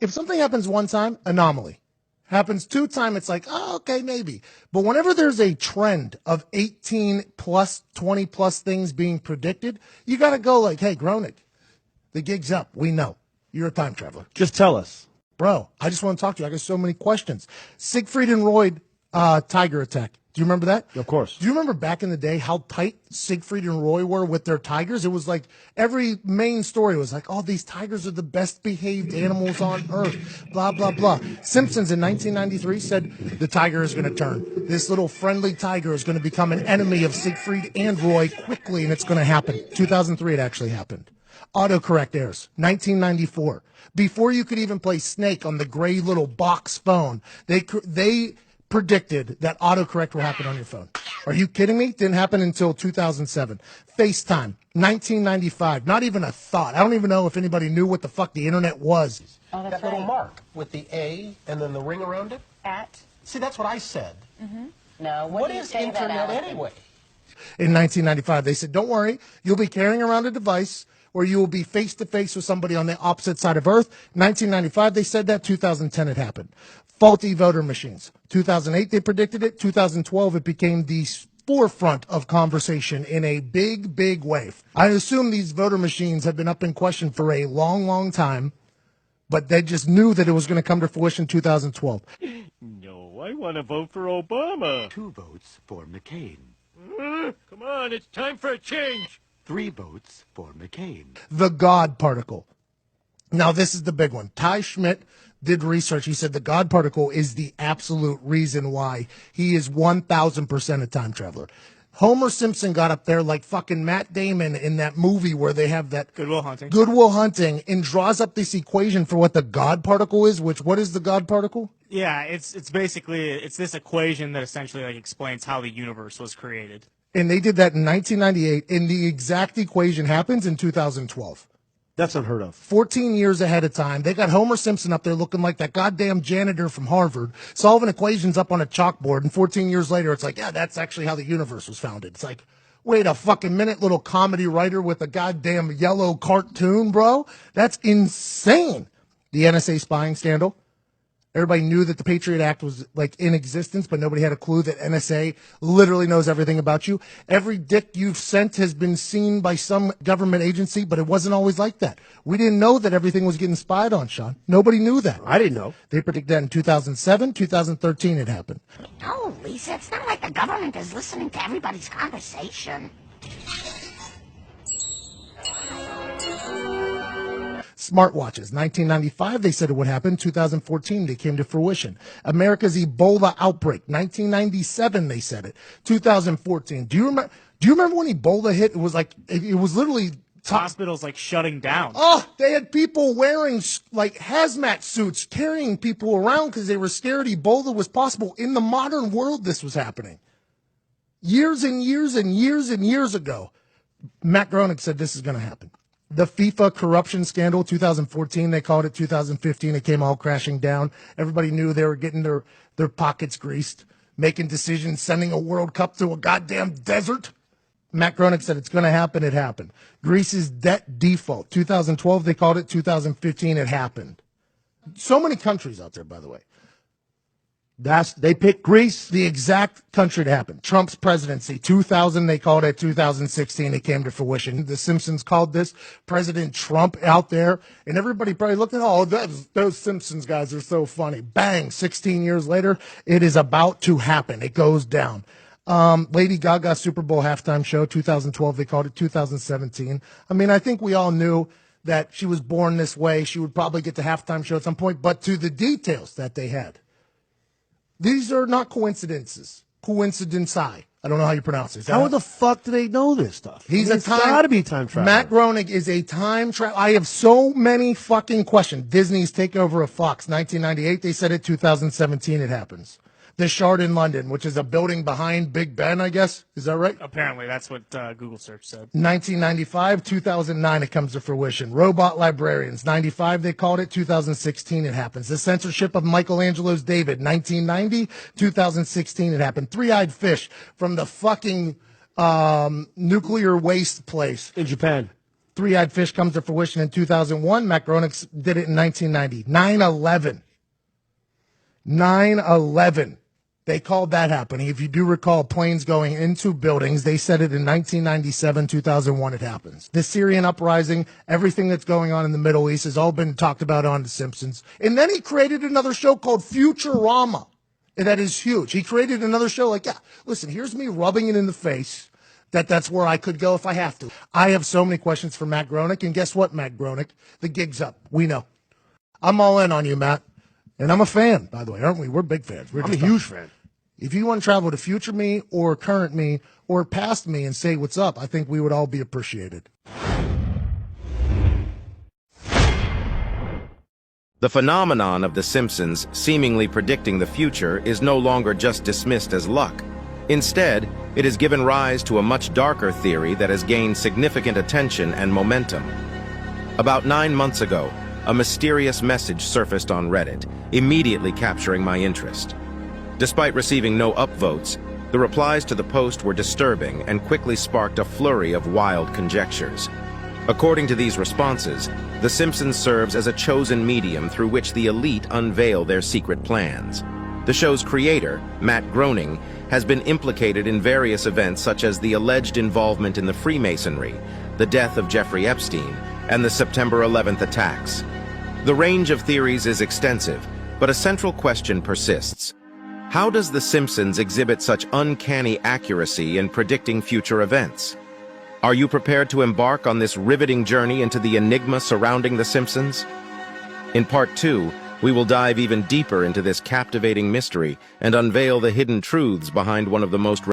if something happens one time, anomaly. Happens 2 times, it's like, oh, okay, maybe. But whenever there's a trend of 18 plus, 20 plus things being predicted, you got to go like, hey, Groening, the gig's up. We know. You're a time traveler. Just tell us. Bro, I just want to talk to you. I got so many questions. Siegfried and Roy tiger attack. Do you remember that? Of course. Do you remember back in the day how tight Siegfried and Roy were with their tigers? It was like every main story was like, oh, these tigers are the best behaved animals on earth, blah, blah, blah. Simpsons in 1993 said the tiger is going to turn. This little friendly tiger is going to become an enemy of Siegfried and Roy quickly, and it's going to happen. 2003, it actually happened. Autocorrect errors, 1994. Before you could even play Snake on the gray little box phone, they predicted that autocorrect will happen on your phone. Are you kidding me? Didn't happen until 2007. FaceTime, 1995. Not even a thought. I don't even know if anybody knew what the fuck the internet was. Oh, that's that little mark with the A and then the ring around it. At? See, that's what I said. No. What is internet anyway? In 1995, they said, don't worry, you'll be carrying around a device where you will be face-to-face with somebody on the opposite side of Earth. 1995, they said that. 2010, it happened. Faulty voter machines. 2008, they predicted it. 2012, it became the forefront of conversation in a big, big wave. I assume these voter machines have been up in question for a long, long time, but they just knew that it was going to come to fruition in 2012. No, I want to vote for Obama. 2 votes for McCain. Come on, it's time for a change. 3 votes for McCain. The God particle. Now, this is the big one. Ty Schmidt did research. He said the God particle is the absolute reason why he is 1,000% a time traveler. Homer Simpson got up there like fucking Matt Damon in that movie where they have that Good Will Hunting. Good Will Hunting, and draws up this equation for what the God particle is, what is the God particle? Yeah, it's basically this equation that essentially like explains how the universe was created. And they did that in 1998, and the exact equation happens in 2012. That's unheard of. 14 years ahead of time. They got Homer Simpson up there looking like that goddamn janitor from Harvard, solving equations up on a chalkboard, and 14 years later, it's like, yeah, that's actually how the universe was founded. It's like, wait a fucking minute, little comedy writer with a goddamn yellow cartoon, bro? That's insane. The NSA spying scandal. Everybody knew that the Patriot Act was like in existence, but nobody had a clue that NSA literally knows everything about you. Every dick you've sent has been seen by some government agency, but it wasn't always like that. We didn't know that everything was getting spied on, Sean. Nobody knew that. I didn't know. They predicted that in 2007, 2013 it happened. No, Lisa, it's not like the government is listening to everybody's conversation. Smartwatches, 1995, they said it would happen. 2014, they came to fruition. America's Ebola outbreak, 1997, they said it. 2014, do you remember when Ebola hit? It was literally Hospitals like shutting down. Oh, they had people wearing like hazmat suits, carrying people around because they were scared Ebola was possible. In the modern world, this was happening. Years and years and years and years ago, Matt Groening said this is going to happen. The FIFA corruption scandal, 2014, they called it. 2015, it came all crashing down. Everybody knew they were getting their pockets greased, making decisions, sending a World Cup to a goddamn desert. Matt Groening said it's going to happen. It happened. Greece's debt default, 2012, they called it. 2015, it happened. So many countries out there, by the way. They picked Greece. The exact country to happen. Trump's presidency, 2000, they called it. 2016, it came to fruition. The Simpsons called this President Trump out there, and everybody probably looked at, oh, those Simpsons guys are so funny. Bang, 16 years later, it is about to happen. It goes down. Lady Gaga Super Bowl halftime show, 2012, they called it. 2017. I mean, I think we all knew that she was born this way. She would probably get the halftime show at some point, but to the details that they had. These are not coincidences. Coincidenci. I don't know how you pronounce it. How the fuck do they know this stuff? He's gotta be time traveler. Matt Groening is a time traveler. I have so many fucking questions. Disney's takeover of Fox, 1998. They said it. 2017, it happens. The Shard in London, which is a building behind Big Ben, I guess. Is that right? Apparently, that's what Google search said. 1995, 2009, it comes to fruition. Robot Librarians, 95, they called it. 2016, it happens. The censorship of Michelangelo's David, 1990, 2016, it happened. Three-eyed fish from the fucking nuclear waste place. In Japan. Three-Eyed Fish comes to fruition in 2001. Matt Groening did it in 1990. 9/11. 9/11. They called that happening. If you do recall planes going into buildings, they said it in 1997, 2001 it happens. The Syrian uprising, everything that's going on in the Middle East has all been talked about on The Simpsons. And then he created another show called Futurama. And that is huge. He created another show like, yeah, listen, here's me rubbing it in the face that's where I could go if I have to. I have so many questions for Matt Groening. And guess what, Matt Groening? The gig's up. We know. I'm all in on you, Matt. And I'm a fan, by the way, aren't we? We're big fans. I'm a huge fan. If you want to travel to future me or current me or past me and say what's up, I think we would all be appreciated. The phenomenon of The Simpsons seemingly predicting the future is no longer just dismissed as luck. Instead, it has given rise to a much darker theory that has gained significant attention and momentum. About 9 months ago, a mysterious message surfaced on Reddit, immediately capturing my interest. Despite receiving no upvotes, the replies to the post were disturbing and quickly sparked a flurry of wild conjectures. According to these responses, The Simpsons serves as a chosen medium through which the elite unveil their secret plans. The show's creator, Matt Groening, has been implicated in various events such as the alleged involvement in the Freemasonry, the death of Jeffrey Epstein, and the September 11th attacks. The range of theories is extensive, but a central question persists. How does The Simpsons exhibit such uncanny accuracy in predicting future events? Are you prepared to embark on this riveting journey into the enigma surrounding The Simpsons? In Part 2, we will dive even deeper into this captivating mystery and unveil the hidden truths behind one of the most